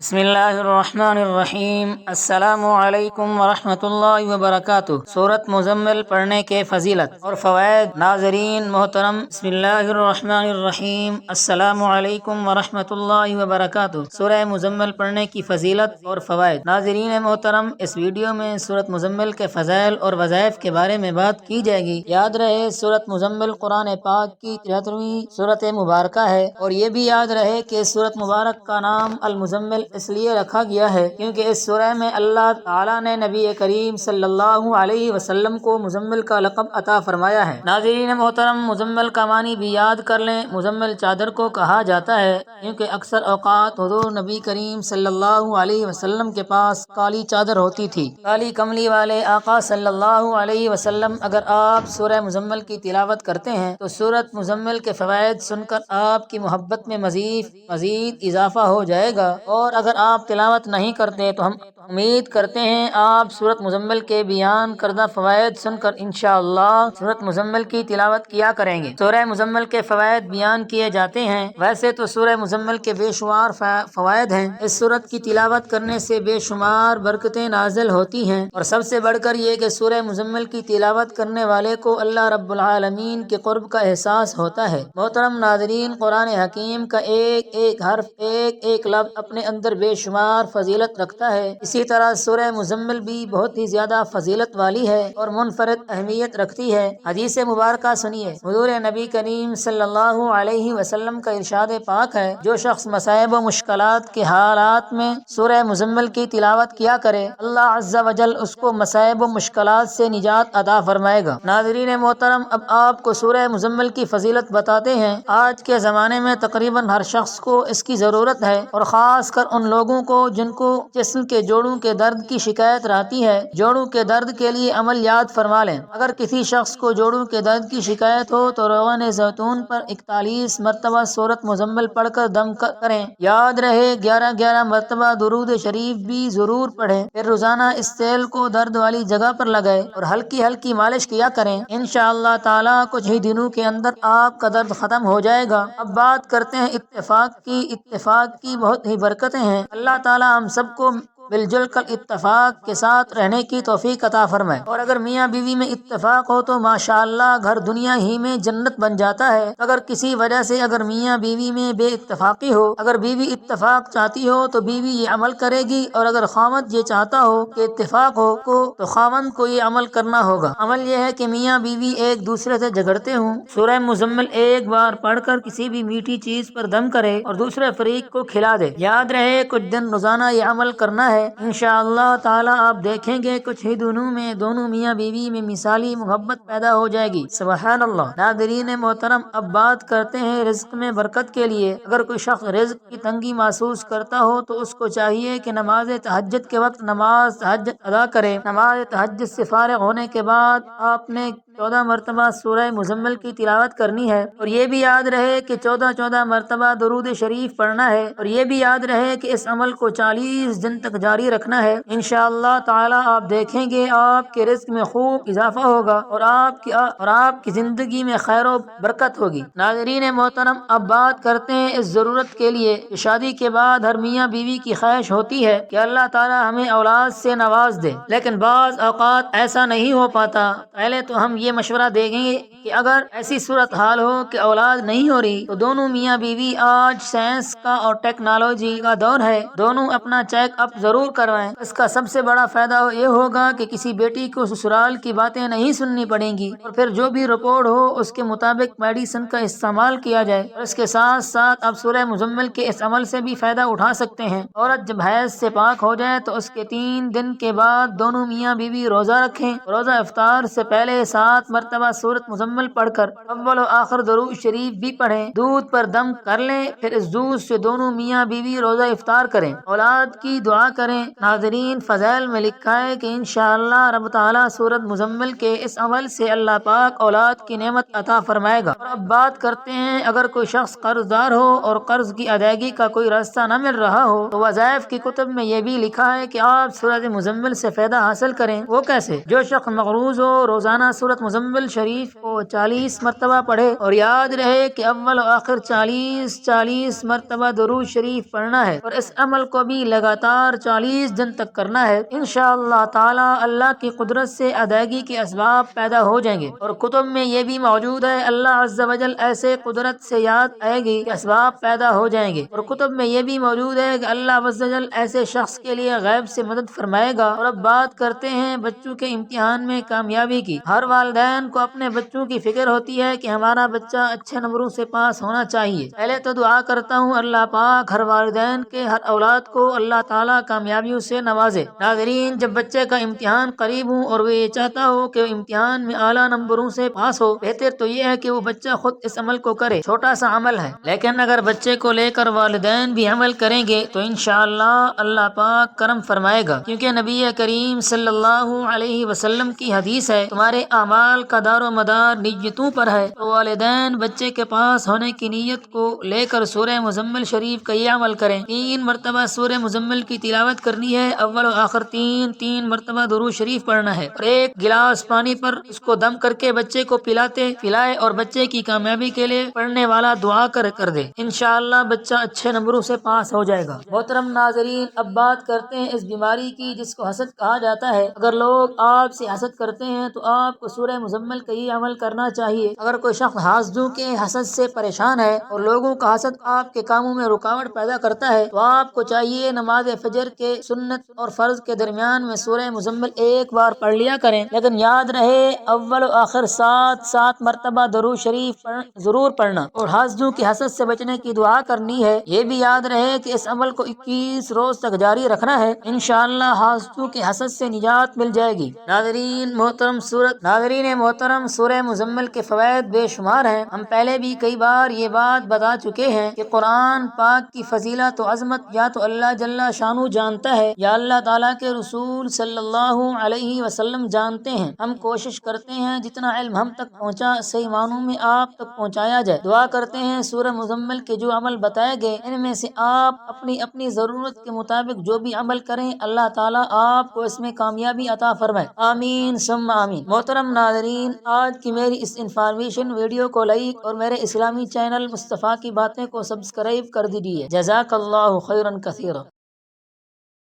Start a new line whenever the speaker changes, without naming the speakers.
بسم اللہ الرحمن الرحیم۔ السلام علیکم ورحمۃ اللہ وبرکاتہ۔ سورۃ مزمل پڑھنے کے فضیلت اور فوائد۔ ناظرین محترم، بسم اللہ الرحمن الرحیم۔ السلام علیکم ورحمۃ اللہ وبرکاتہ۔ سورہ مزمل پڑھنے کی فضیلت اور فوائد۔ ناظرین محترم، اس ویڈیو میں سورۃ مزمل کے فضائل اور وظائف کے بارے میں بات کی جائے گی۔ یاد رہے سورۃ مزمل قرآن پاک کی 73ویں سورۃ مبارکہ ہے، اور یہ بھی یاد رہے کہ سورۃ مبارک کا نام المزمل اس لیے رکھا گیا ہے کیونکہ اس سورہ میں اللہ تعالیٰ نے نبی کریم صلی اللہ علیہ وسلم کو مزمل کا لقب عطا فرمایا ہے۔ ناظرین محترم، مزمل کا معنی بھی یاد کر لیں۔ مزمل چادر کو کہا جاتا ہے کیونکہ اکثر اوقات حضور نبی کریم صلی اللہ علیہ وسلم کے پاس کالی چادر ہوتی تھی۔ کالی کملی والے آقا صلی اللہ علیہ وسلم، اگر آپ سورہ مزمل کی تلاوت کرتے ہیں تو سورۃ مزمل کے فوائد سن کر آپ کی محبت میں مزید اضافہ ہو جائے گا، اور اگر آپ تلاوت نہیں کرتے تو ہم امید کرتے ہیں آپ سورۃ مزمل کے بیان کردہ فوائد سن کر انشاءاللہ سورۃ مزمل کی تلاوت کیا کریں گے۔ سورہ مزمل کے فوائد بیان کیے جاتے ہیں۔ ویسے تو سورہ مزمل کے بے شمار فوائد ہیں۔ اس سورت کی تلاوت کرنے سے بے شمار برکتیں نازل ہوتی ہیں، اور سب سے بڑھ کر یہ کہ سورہ مزمل کی تلاوت کرنے والے کو اللہ رب العالمین کے قرب کا احساس ہوتا ہے۔ محترم ناظرین، قرآن حکیم کا ایک ایک حرف، ایک ایک لفظ اپنے اندر بے شمار فضیلت رکھتا ہے۔ اسی طرح سورہ مزمل بھی بہت ہی زیادہ فضیلت والی ہے اور منفرد اہمیت رکھتی ہے۔ حدیث مبارکہ سنیے، حضور نبی کریم صلی اللہ علیہ وسلم کا ارشاد پاک ہے، جو شخص مصائب و مشکلات کے حالات میں سورہ مزمل کی تلاوت کیا کرے، اللہ عز و جل اس کو مصائب و مشکلات سے نجات عطا فرمائے گا۔ ناظرین محترم، اب آپ کو سورہ مزمل کی فضیلت بتاتے ہیں۔ آج کے زمانے میں تقریباً ہر شخص کو اس کی ضرورت ہے، اور خاص کر ان لوگوں کو جن کو جسم کے جوڑوں کے درد کی شکایت رہتی ہے۔ جوڑوں کے درد کے لیے عمل یاد فرما لیں۔ اگر کسی شخص کو جوڑوں کے درد کی شکایت ہو تو روغن زیتون پر 41 مرتبہ سورۃ مزمل پڑھ کر دم کریں۔ یاد رہے 11 مرتبہ درود شریف بھی ضرور پڑھیں، پھر روزانہ اس تیل کو درد والی جگہ پر لگائیں اور ہلکی ہلکی مالش کیا کریں۔ انشاءاللہ تعالی کچھ ہی دنوں کے اندر آپ کا درد ختم ہو جائے گا۔ اب بات کرتے ہیں اتفاق کی بہت ہی برکتیں ہیں۔ اللہ تعالی ہم سب کو مل جل کر اتفاق کے ساتھ رہنے کی توفیق عطا فرمائے، اور اگر میاں بیوی میں اتفاق ہو تو ماشاءاللہ گھر دنیا ہی میں جنت بن جاتا ہے۔ اگر کسی وجہ سے اگر میاں بیوی میں بے اتفاقی ہو، اگر بیوی اتفاق چاہتی ہو تو بیوی یہ عمل کرے گی، اور اگر خاوند یہ چاہتا ہو کہ اتفاق ہو تو خاوند کو یہ عمل کرنا ہوگا۔ عمل یہ ہے کہ میاں بیوی ایک دوسرے سے جھگڑتے ہوں، سورہ مزمل ایک بار پڑھ کر کسی بھی میٹھی چیز پر دم کرے اور دوسرے فریق کو کھلا دے۔ یاد رہے کچھ دن روزانہ یہ عمل کرنا ہے۔ انشاءاللہ تعالی آپ دیکھیں گے کچھ ہی دنوں میں دونوں میاں بیوی میں مثالی محبت پیدا ہو جائے گی۔ سبحان اللہ۔ ناظرین محترم، اب بات کرتے ہیں رزق میں برکت کے لیے۔ اگر کوئی شخص رزق کی تنگی محسوس کرتا ہو تو اس کو چاہیے کہ نماز تہجد کے وقت نماز تہجد ادا کرے۔ نماز تہجد سے فارغ ہونے کے بعد آپ نے 14 مرتبہ سورہ مزمل کی تلاوت کرنی ہے، اور یہ بھی یاد رہے کہ 14 مرتبہ درود شریف پڑھنا ہے، اور یہ بھی یاد رہے کہ اس عمل کو 40 دن تک جاری رکھنا ہے۔ انشاءاللہ تعالی آپ دیکھیں گے آپ کے رزق میں خوب اضافہ ہوگا، اور آپ کی زندگی میں خیر و برکت ہوگی۔ ناظرین محترم، اب بات کرتے ہیں اس ضرورت کے لیے کہ شادی کے بعد ہر میاں بیوی کی خواہش ہوتی ہے کہ اللہ تعالی ہمیں اولاد سے نواز دے، لیکن بعض اوقات ایسا نہیں ہو پاتا۔ پہلے تو ہم یہ مشورہ دیں گے کہ اگر ایسی صورتحال ہو کہ اولاد نہیں ہو رہی تو دونوں میاں بیوی، آج سائنس کا اور ٹیکنالوجی کا دور ہے، دونوں اپنا چیک اپ ضرور کروائیں۔ اس کا سب سے بڑا فائدہ یہ ہوگا کہ کسی بیٹی کو سسرال کی باتیں نہیں سننی پڑیں گی، اور پھر جو بھی رپورٹ ہو اس کے مطابق میڈیسن کا استعمال کیا جائے، اور اس کے ساتھ ساتھ اب سورہ مزمل کے اس عمل سے بھی فائدہ اٹھا سکتے ہیں۔ عورت جب حیض سے پاک ہو جائے تو اس کے 3 دن کے بعد دونوں میاں بیوی روزہ رکھیں، روزہ افطار سے پہلے 7 مرتبہ سورۃ مزمل پڑھ کر اول و آخر درود شریف بھی پڑھیں، دودھ پر دم کر لیں، پھر اس دودھ سے دونوں میاں بیوی روزہ افطار کریں، اولاد کی دعا کریں۔ ناظرین، فضائل میں لکھا ہے کہ انشاءاللہ رب تعالی سورۃ مزمل کے اس عمل سے اللہ پاک اولاد کی نعمت عطا فرمائے گا۔ اور اب بات کرتے ہیں اگر کوئی شخص قرض دار ہو اور قرض کی ادائیگی کا کوئی راستہ نہ مل رہا ہو تو وظائف کی کتب میں یہ بھی لکھا ہے کہ آپ سورۃ مزمل سے فائدہ حاصل کریں۔ وہ کیسے؟ جو شخص مقروض ہو روزانہ سورۃ سورت مزمل شریف کو 40 مرتبہ پڑھے، اور یاد رہے کہ اول و آخر 40 مرتبہ درود شریف پڑھنا ہے، اور اس عمل کو بھی لگاتار 40 دن تک کرنا ہے۔ انشاءاللہ تعالی اللہ کی قدرت سے ادائیگی کے اسباب پیدا ہو جائیں گے، اور کتب میں یہ بھی موجود ہے اللہ عز و جل ایسے قدرت سے یاد آئے گی کہ اسباب پیدا ہو جائیں گے، اور کتب میں یہ بھی موجود ہے کہ اللہ عز و جل ایسے شخص کے لیے غیب سے مدد فرمائے گا۔ اور اب بات کرتے ہیں بچوں کے امتحان میں کامیابی کی۔ ہر والدین کو اپنے بچوں کی فکر ہوتی ہے کہ ہمارا بچہ اچھے نمبروں سے پاس ہونا چاہیے۔ پہلے تو دعا کرتا ہوں اللہ پاک ہر والدین کے ہر اولاد کو اللہ تعالیٰ کامیابیوں سے نوازے۔ ناظرین، جب بچے کا امتحان قریب ہو اور وہ یہ چاہتا ہو کہ وہ امتحان میں اعلیٰ نمبروں سے پاس ہو، بہتر تو یہ ہے کہ وہ بچہ خود اس عمل کو کرے۔ چھوٹا سا عمل ہے، لیکن اگر بچے کو لے کر والدین بھی عمل کریں گے تو انشاءاللہ اللہ پاک کرم فرمائے گا، کیونکہ نبی کریم صلی اللہ علیہ وسلم کی حدیث ہے تمہارے اعمال کا دار و مدار نیتوں پر ہے۔ تو والدین بچے کے پاس ہونے کی نیت کو لے کر سورہ مزمل شریف کا یہ عمل کریں۔ 3 مرتبہ سورہ مزمل کی تلاوت کرنی ہے، اول و آخر 3 مرتبہ درود شریف پڑھنا ہے، اور 1 گلاس پانی پر اس کو دم کر کے بچے کو پلائے، اور بچے کی کامیابی کے لیے پڑھنے والا دعا کر دے۔ انشاءاللہ بچہ اچھے نمبروں سے پاس ہو جائے گا۔ محترم ناظرین، اب بات کرتے ہیں اس بیماری کی جس کو حسد کہا جاتا ہے۔ اگر لوگ آپ سے حسد کرتے ہیں تو آپ کو سورہ مزمل کا یہ عمل کرنا چاہیے۔ اگر کوئی شخص حاسدوں کے حسد سے پریشان ہے اور لوگوں کا حسد آپ کے کاموں میں رکاوٹ پیدا کرتا ہے تو آپ کو چاہیے نماز فجر کے سنت اور فرض کے درمیان میں سورہ مزمل 1 بار پڑھ لیا کریں، لیکن یاد رہے اول و آخر 7 مرتبہ درود شریف ضرور پڑھنا، اور حاسدوں کے حسد سے بچنے کی دعا کرنی ہے۔ یہ بھی یاد رہے کہ اس عمل کو 21 روز تک جاری رکھنا ہے، انشاءاللہ حاسدوں کے حسد سے نجات مل جائے گی۔ ناظرین محترم، سورہ مزمل کے فوائد بے شمار ہیں۔ ہم پہلے بھی کئی بار یہ بات بتا چکے ہیں کہ قرآن پاک کی فضیلت و عظمت یا تو اللہ جل شانہ جانتا ہے یا اللہ تعالیٰ کے رسول صلی اللہ علیہ وسلم جانتے ہیں۔ ہم کوشش کرتے ہیں جتنا علم ہم تک پہنچا صحیح معنوں میں آپ تک پہنچایا جائے۔ دعا کرتے ہیں سورہ مزمل کے جو عمل بتائے گئے ان میں سے آپ اپنی ضرورت کے مطابق جو بھی عمل کریں اللہ تعالیٰ آپ کو اس میں کامیابی عطا فرمائے، آمین ثم آمین۔ محترم ناظرین، آج کی میری اس انفارمیشن ویڈیو کو لائک اور میرے اسلامی چینل مصطفیٰ کی باتیں کو سبسکرائب کر دیجیے۔ جزاک اللہ خیرا کثیرا۔